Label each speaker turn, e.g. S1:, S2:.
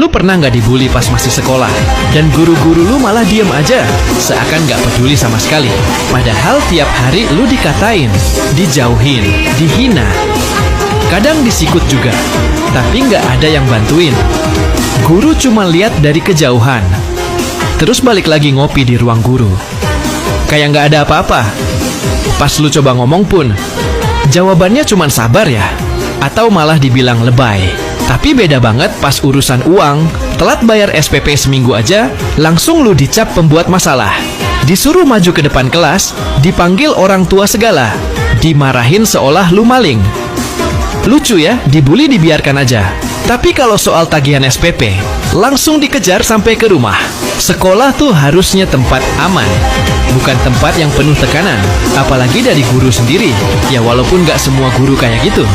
S1: Lu pernah nggak dibully pas masih sekolah? Dan guru-guru lu malah diem aja, seakan nggak peduli sama sekali. Padahal tiap hari lu dikatain, dijauhin, dihina. Kadang disikut juga, tapi nggak ada yang bantuin. Guru cuma lihat dari kejauhan, terus balik lagi ngopi di ruang guru. Kayak nggak ada apa-apa. Pas lu coba ngomong pun, jawabannya cuma sabar ya, atau malah dibilang lebay. Tapi beda banget pas urusan uang. Telat bayar SPP seminggu aja, langsung lu dicap pembuat masalah. Disuruh maju ke depan kelas, dipanggil orang tua segala, dimarahin seolah lu maling. Lucu ya, dibully dibiarkan aja. Tapi kalau soal tagihan SPP, langsung dikejar sampai ke rumah. Sekolah tuh harusnya tempat aman, bukan tempat yang penuh tekanan. Apalagi dari guru sendiri. Ya walaupun gak semua guru kayak gitu.